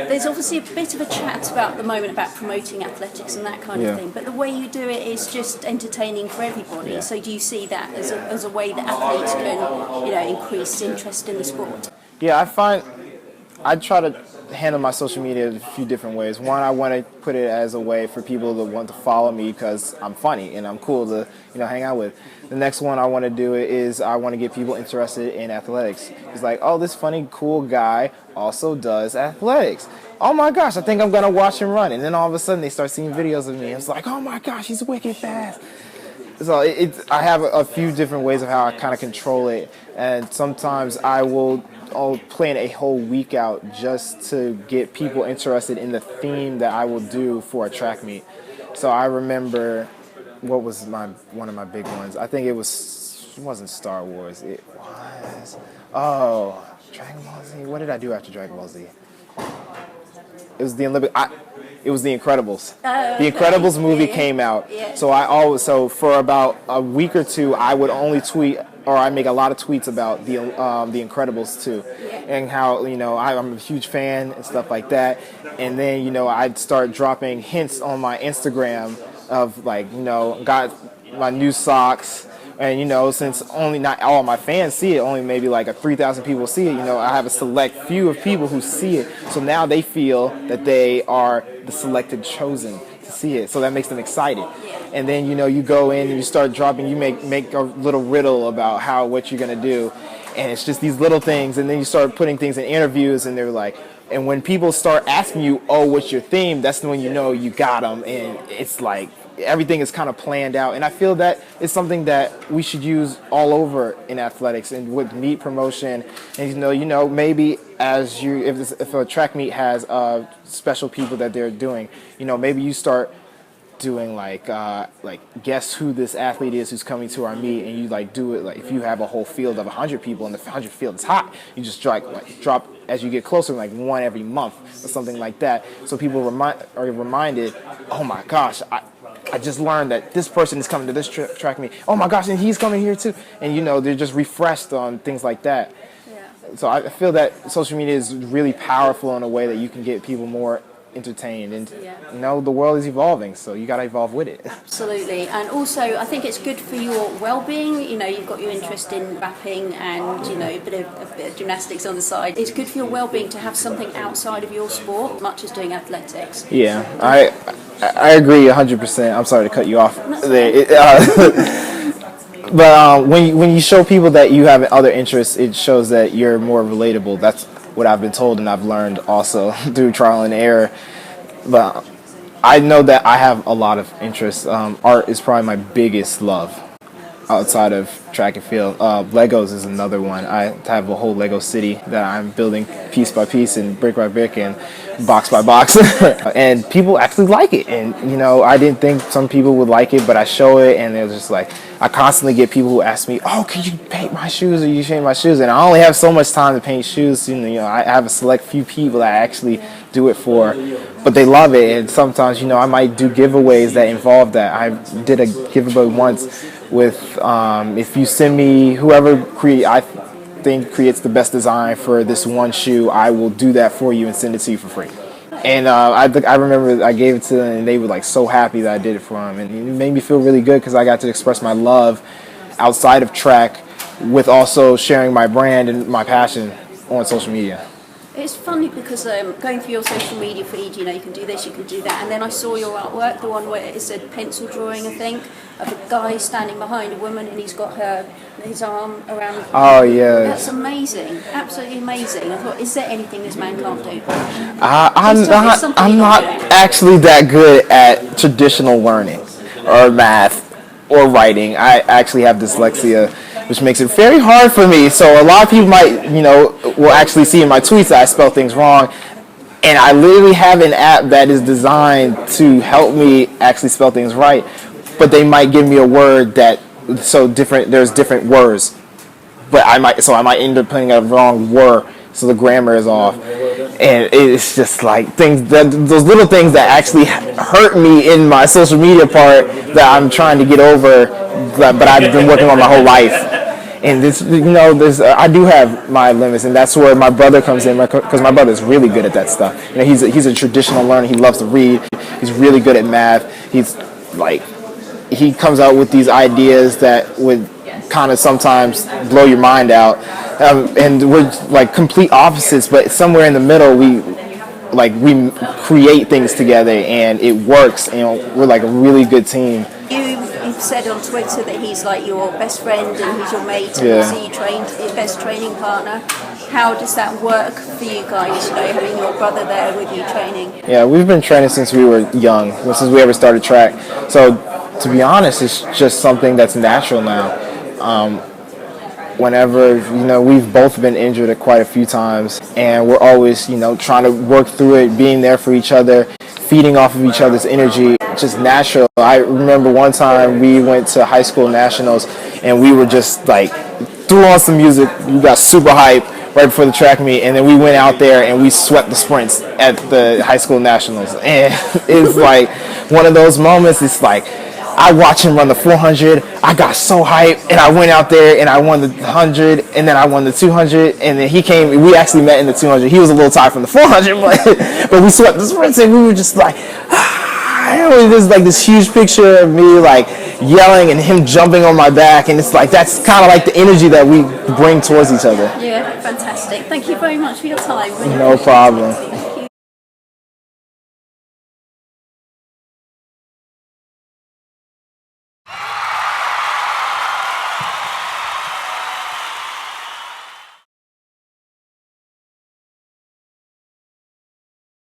there's obviously a bit of a chat about the moment about promoting athletics and that kind of thing, but the way you do it is just entertaining for everybody. So do you see that as a way that athletes can, increase interest in the sport? Yeah, I try to handle my social media a few different ways. One, I want to put it as a way for people to want to follow me because I'm funny and I'm cool to hang out with. The next one I want to do is I want to get people interested in athletics. It's like, oh, this funny, cool guy also does athletics. Oh my gosh, I think I'm going to watch him run. And then all of a sudden they start seeing videos of me. It's like, oh my gosh, he's wicked fast. So I have a few different ways of how I kind of control it. And sometimes I'll plan a whole week out just to get people interested in the theme that I will do for a track meet. So I remember, what was one of my big ones? I think it wasn't Star Wars. It was, Dragon Ball Z. What did I do after Dragon Ball Z? It was the it was The Incredibles. The Incredibles movie came out. Yeah. So for about a week or two, I would only tweet, or I make a lot of tweets about the Incredibles too, and how I'm a huge fan and stuff like that. And then I'd start dropping hints on my Instagram of got my new socks. And since only not all my fans see it, only maybe like 3,000 people see it, I have a select few of people who see it. So now they feel that they are the selected chosen to see it. So that makes them excited. And then you go in and you start dropping, you make a little riddle about what you're gonna do. And it's just these little things, and then you start putting things in interviews, and they're like, and when people start asking you, oh, what's your theme? That's when you got them, and it's like everything is kind of planned out. And I feel that it's something that we should use all over in athletics and with meet promotion. And maybe if a track meet has special people that they're doing, maybe you start doing like guess who this athlete is who's coming to our meet, and you do it if you have a whole field of 100 people and the 100 field is hot, you just drop as you get closer, one every month or something like that, so people are reminded, oh my gosh, I just learned that this person is coming to this track meet. Oh my gosh, and he's coming here too. And they're just refreshed on things like that. Yeah. So I feel that social media is really powerful in a way that you can get people more entertained, and the world is evolving, so you got to evolve with it. Absolutely. And also I think it's good for your well-being. You've got your interest in rapping and a bit of gymnastics on the side. It's good for your well-being to have something outside of your sport, as much as doing athletics. Yeah, I agree 100%. I'm sorry to cut you off there. But when you show people that you have other interests, it shows that you're more relatable. That's what I've been told, and I've learned also through trial and error. But I know that I have a lot of interests. Art is probably my biggest love outside of track and field. Legos is another one. I have a whole Lego city that I'm building piece by piece and brick by brick and box by box. And people actually like it. And, I didn't think some people would like it, but I show it, and they're just like, I constantly get people who ask me, oh, can you paint my shoes, or you paint my shoes? And I only have so much time to paint shoes. I have a select few people that I actually do it for, but they love it. And sometimes, I might do giveaways that involve that. I did a giveaway once with, if you send me whoever I think creates the best design for this one shoe, I will do that for you and send it to you for free. And I remember I gave it to them, and they were so happy that I did it for them, and it made me feel really good because I got to express my love outside of track with also sharing my brand and my passion on social media. It's funny because going through your social media feed, you can do this, you can do that, and then I saw your artwork, the one where it's a pencil drawing, I think, of a guy standing behind a woman, and he's got his arm around. Oh yeah, that's amazing, absolutely amazing. I thought, is there anything this man can't do? I'm not actually that good at traditional learning or math or writing. I actually have dyslexia, which makes it very hard for me. So a lot of people might, will actually see in my tweets that I spell things wrong. And I literally have an app that is designed to help me actually spell things right. But they might give me a word there's different words. But I might end up putting a wrong word, so the grammar is off. And it's just those little things that actually hurt me in my social media part that I'm trying to get over, but I've been working on my whole life. And this, I do have my limits, and that's where my brother comes in, because my brother is really good at that stuff. He's a traditional learner. He loves to read. He's really good at math. He comes out with these ideas that would kind of sometimes blow your mind out, and we're like complete opposites. But somewhere in the middle, we create things together, and it works. And we're like a really good team. You've said on Twitter that he's like your best friend and he's your mate, and also you trained your best training partner. How does that work for you guys, having your brother there with you training? Yeah, we've been training since we were young, since we ever started track. So to be honest, it's just something that's natural now. Whenever, we've both been injured at quite a few times, and we're always, trying to work through it, being there for each other, feeding off of each other's energy, just natural. I remember one time we went to high school nationals, and we were just threw on some music, we got super hype right before the track meet, and then we went out there and we swept the sprints at the high school nationals. And it's one of those moments, it's I watched him run the 400. I got so hyped, and I went out there and I won the 100, and then I won the 200, and then he came. We actually met in the 200. He was a little tired from the 400, but we swept the sprints, and we were just there's this huge picture of me yelling and him jumping on my back, and it's that's kind of the energy that we bring towards each other. Yeah, fantastic. Thank you very much for your time. No problem.